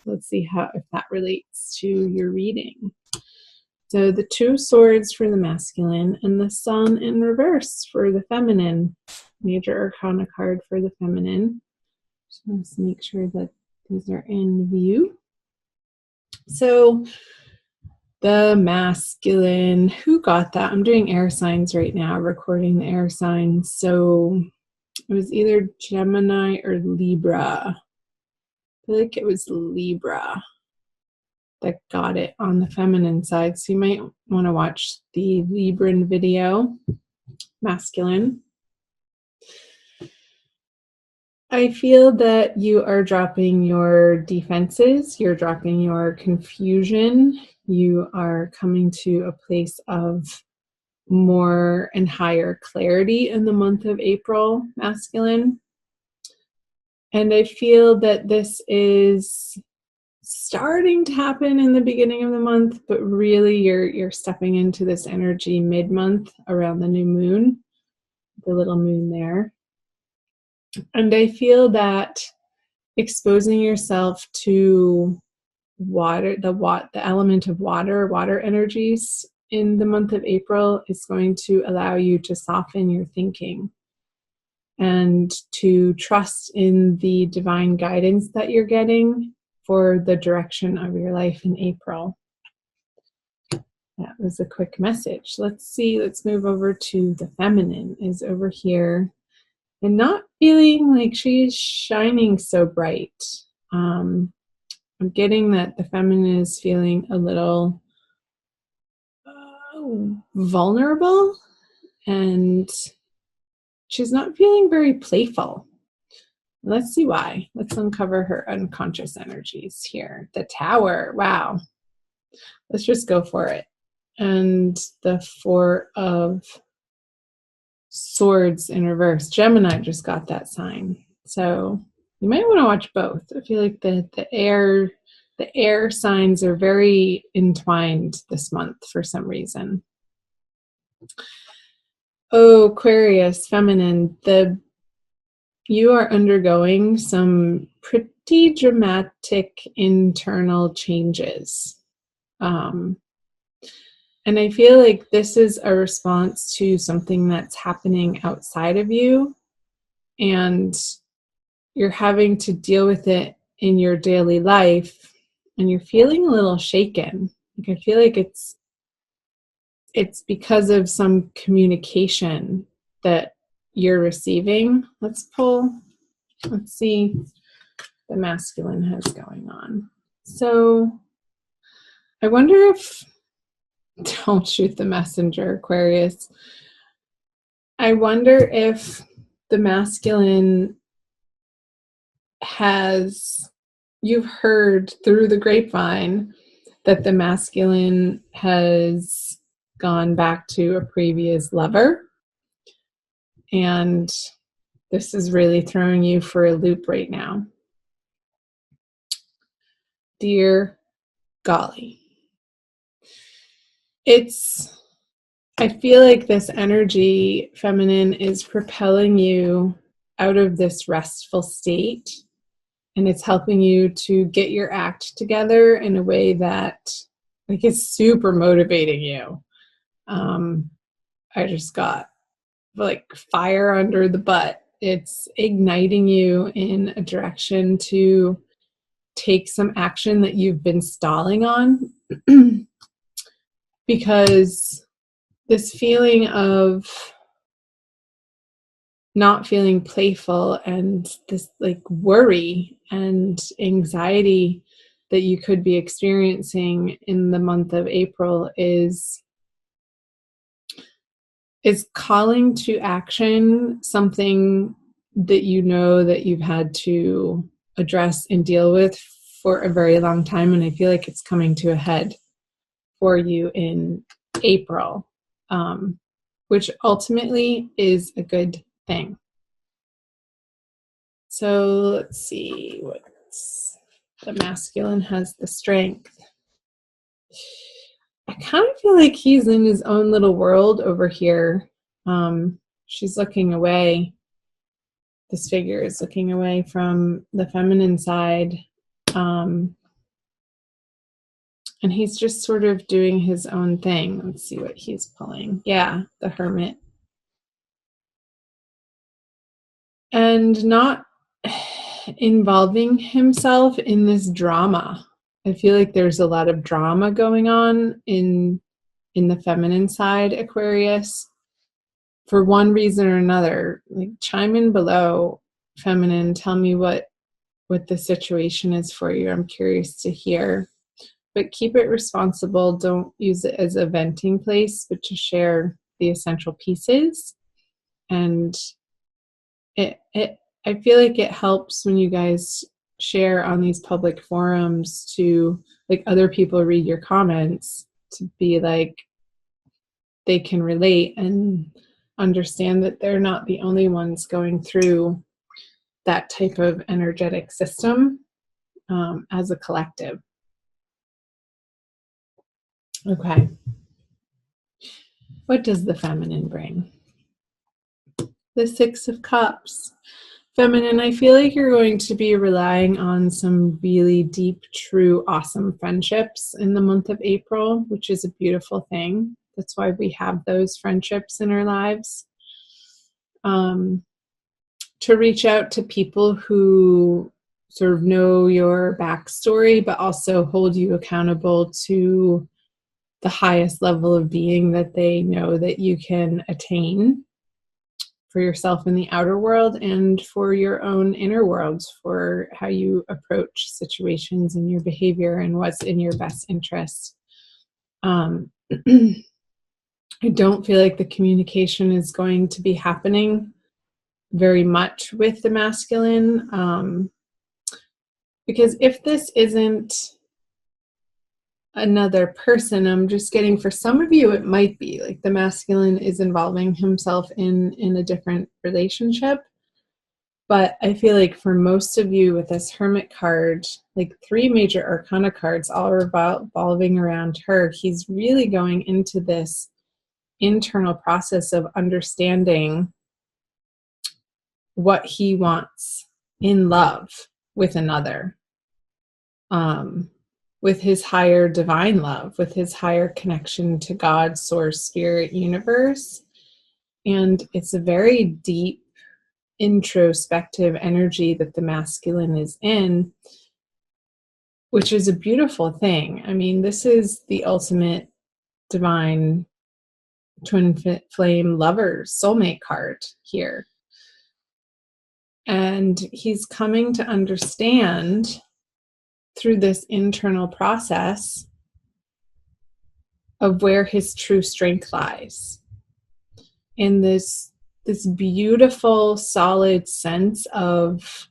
Let's see if that relates to your reading. So the 2 swords for the masculine and the sun in reverse for the feminine. Major arcana card for the feminine. Just want to make sure that these are in view. So the masculine, who got that? I'm doing air signs right now, recording the air signs. So it was either Gemini or Libra. I feel like it was Libra that got it on the feminine side. So you might want to watch the Libran video, masculine. I feel that you are dropping your defenses, you're dropping your confusion, you are coming to a place of more and higher clarity in the month of April, masculine. And I feel that this is starting to happen in the beginning of the month, but really you're stepping into this energy mid-month around the new moon, the little moon there. And I feel that exposing yourself to water, the element of water energies in the month of April is going to allow you to soften your thinking and to trust in the divine guidance that you're getting for the direction of your life in April. That was a quick message. Let's see, let's move over to the feminine is over here and not feeling like she's shining so bright. I'm getting that the feminine is feeling a little vulnerable and she's not feeling very playful. Let's see why. Let's uncover her unconscious energies here. The Tower. Wow. Let's just go for it. And the 4 of Swords in reverse. Gemini just got that sign. So you might want to watch both. I feel like the air signs are very entwined this month for some reason. Oh, Aquarius, feminine. You are undergoing some pretty dramatic internal changes. And I feel like this is a response to something that's happening outside of you, and you're having to deal with it in your daily life, and you're feeling a little shaken. Like I feel like it's because of some communication that you're receiving. Let's see the masculine has going on. So I wonder if, don't shoot the messenger, Aquarius. I wonder if the masculine you've heard through the grapevine that the masculine has gone back to a previous lover. And this is really throwing you for a loop right now. Dear golly. I feel like this energy, feminine, is propelling you out of this restful state, and it's helping you to get your act together in a way that is super motivating you. I just got fire under the butt. It's igniting you in a direction to take some action that you've been stalling on. Because this feeling of not feeling playful and this worry and anxiety that you could be experiencing in the month of April is calling to action something that you know that you've had to address and deal with for a very long time. And I feel like it's coming to a head for you in April, which ultimately is a good thing. So let's see what's the masculine has the strength. I kind of feel like he's in his own little world over here. She's looking away. This figure is looking away from the feminine side. And he's just sort of doing his own thing. Let's see what he's pulling. Yeah, the Hermit. And not involving himself in this drama. I feel like there's a lot of drama going on in the feminine side, Aquarius. For one reason or another, like chime in below, feminine, tell me what the situation is for you. I'm curious to hear. But keep it responsible. Don't use it as a venting place, but to share the essential pieces. And I feel like it helps when you guys share on these public forums to, like, other people read your comments, to be like, they can relate and understand that they're not the only ones going through that type of energetic system as a collective. Okay. What does the feminine bring? The Six of Cups. Feminine, I feel like you're going to be relying on some really deep, true, awesome friendships in the month of April, which is a beautiful thing. That's why we have those friendships in our lives. To reach out to people who sort of know your backstory, but also hold you accountable to the highest level of being that they know that you can attain for yourself in the outer world and for your own inner world, for how you approach situations and your behavior and what's in your best interest. I don't feel like the communication is going to be happening very much with the masculine, because if this isn't another person, I'm just getting, for some of you, it might be like the masculine is involving himself in a different relationship. But I feel like for most of you with this Hermit card, like 3 major arcana cards all revolving around her, he's really going into this internal process of understanding what he wants in love with another. With his higher divine love, with his higher connection to God, source, spirit, universe. And it's a very deep, introspective energy that the masculine is in, which is a beautiful thing. I mean, this is the ultimate divine twin flame lovers soulmate card here. And he's coming to understand through this internal process of where his true strength lies, in this beautiful, solid sense of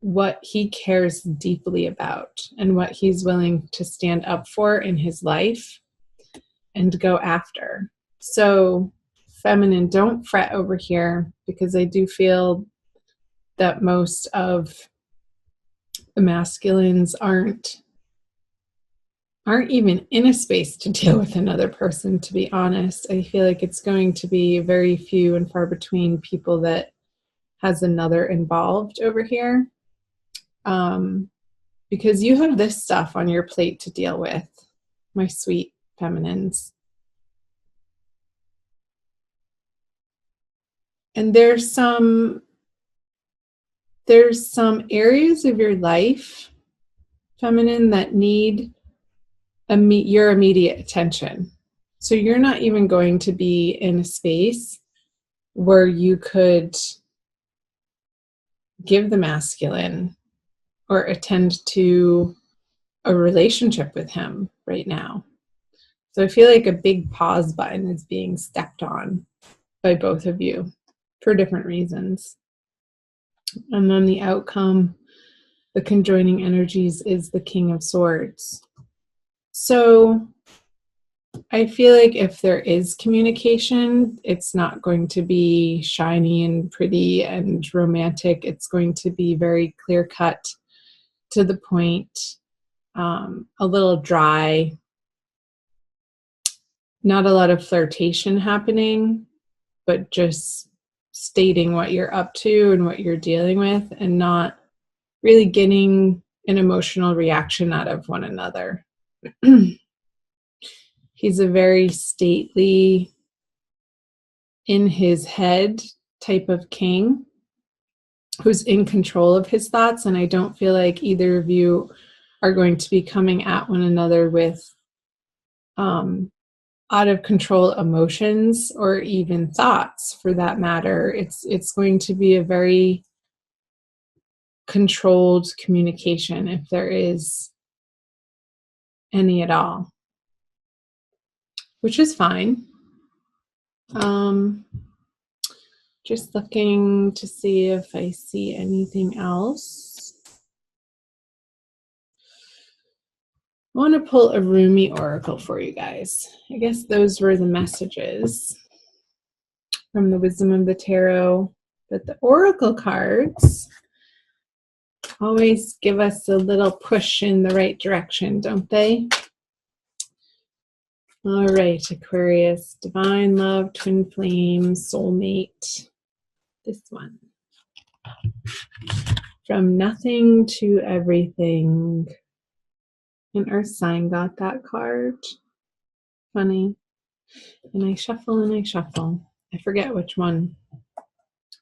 what he cares deeply about and what he's willing to stand up for in his life and go after. So, feminine, don't fret over here, because I do feel that most of the masculines aren't even in a space to deal with another person, to be honest. I feel like it's going to be very few and far between people that has another involved over here. Because you have this stuff on your plate to deal with, my sweet feminines. And there's some areas of your life, feminine, that need your immediate attention. So you're not even going to be in a space where you could give the masculine or attend to a relationship with him right now. So I feel like a big pause button is being stepped on by both of you for different reasons. And then the outcome, the conjoining energies, is the King of Swords. So I feel like if there is communication, it's not going to be shiny and pretty and romantic. It's going to be very clear-cut, to the point, a little dry, not a lot of flirtation happening, but just stating what you're up to and what you're dealing with, and not really getting an emotional reaction out of one another. He's a very stately, in his head type of king who's in control of his thoughts. And I don't feel like either of you are going to be coming at one another with out of control emotions or even thoughts for that matter. It's going to be a very controlled communication, if there is any at all, which is fine. Just looking to see if I see anything else. I want to pull a Rumi oracle for you guys. I guess those were the messages from the Wisdom of the Tarot. But the oracle cards always give us a little push in the right direction, don't they? All right, Aquarius, divine love, twin flame, soulmate. This one. From nothing to everything. An earth sign got that card. Funny. And I shuffle and I shuffle. I forget which one.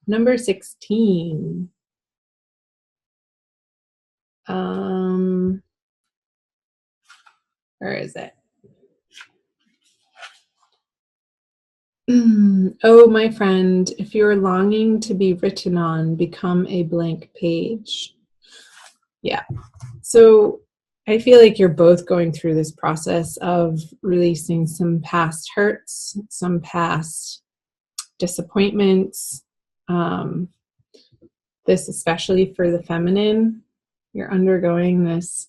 Number 16. Where is it? Oh, my friend, if you're longing to be written on, become a blank page. Yeah. So I feel like you're both going through this process of releasing some past hurts, some past disappointments. This especially for the feminine. You're undergoing this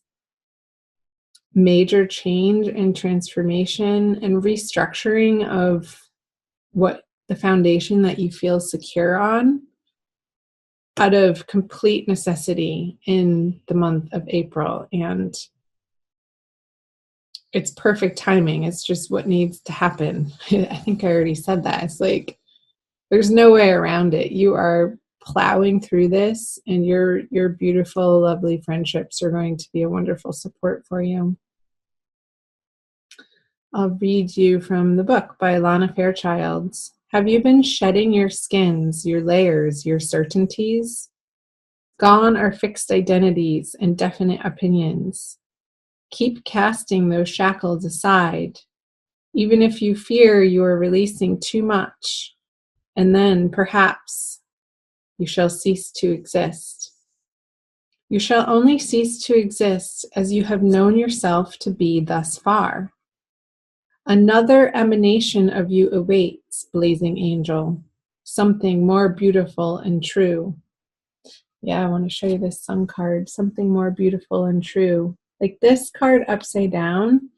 major change and transformation and restructuring of what the foundation that you feel secure on out of complete necessity in the month of April. And it's perfect timing. It's just what needs to happen. I think I already said that. It's like, there's no way around it. You are plowing through this, and your beautiful, lovely friendships are going to be a wonderful support for you. I'll read you from the book by Lana Fairchild. Have you been shedding your skins, your layers, your certainties? Gone are fixed identities and definite opinions. Keep casting those shackles aside, even if you fear you are releasing too much, and then perhaps you shall cease to exist. You shall only cease to exist as you have known yourself to be thus far. Another emanation of you awaits, blazing angel, something more beautiful and true. Yeah, I want to show you this sun card, something more beautiful and true. Like this card upside down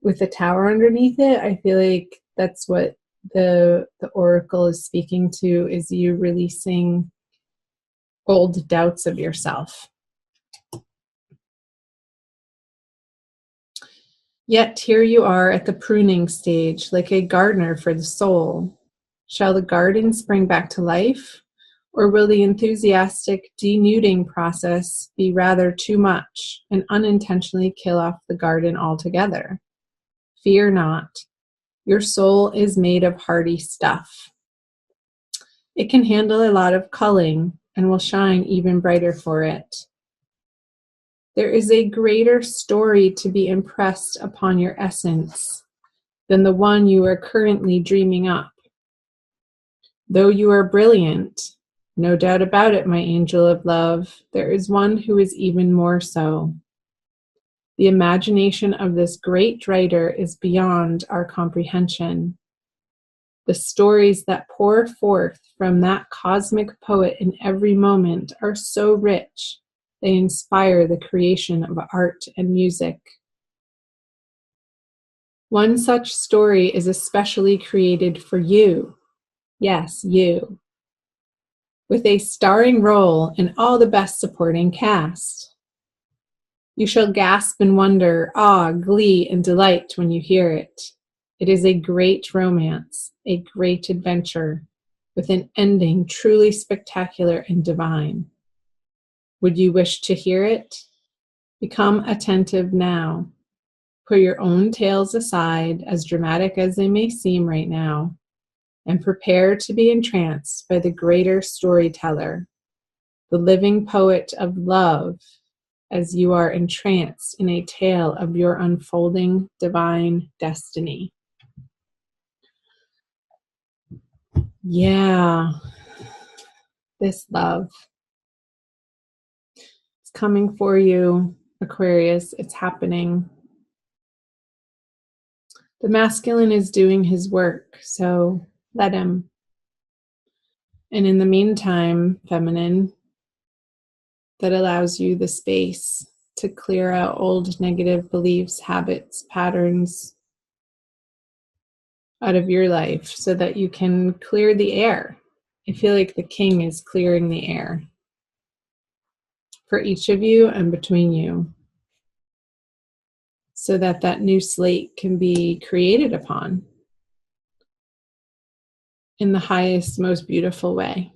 with a tower underneath it, I feel like that's what the oracle is speaking to, is you releasing old doubts of yourself. Yet here you are at the pruning stage, like a gardener for the soul. Shall the garden spring back to life, or will the enthusiastic denuding process be rather too much and unintentionally kill off the garden altogether? Fear not. Your soul is made of hardy stuff. It can handle a lot of culling and will shine even brighter for it. There is a greater story to be impressed upon your essence than the one you are currently dreaming up. Though you are brilliant, no doubt about it, my angel of love, there is one who is even more so. The imagination of this great writer is beyond our comprehension. The stories that pour forth from that cosmic poet in every moment are so rich, they inspire the creation of art and music. One such story is especially created for you. Yes, you. With a starring role in all the best supporting cast. You shall gasp in wonder, awe, glee, and delight when you hear it. It is a great romance, a great adventure, with an ending truly spectacular and divine. Would you wish to hear it? Become attentive now. Put your own tales aside, as dramatic as they may seem right now, and prepare to be entranced by the greater storyteller, the living poet of love, as you are entranced in a tale of your unfolding divine destiny. Yeah, this love. It's coming for you, Aquarius. It's happening. The masculine is doing his work, so let him. And in the meantime, feminine, that allows you the space to clear out old negative beliefs, habits, patterns out of your life so that you can clear the air. I feel like the king is clearing the air for each of you and between you so that that new slate can be created upon in the highest, most beautiful way.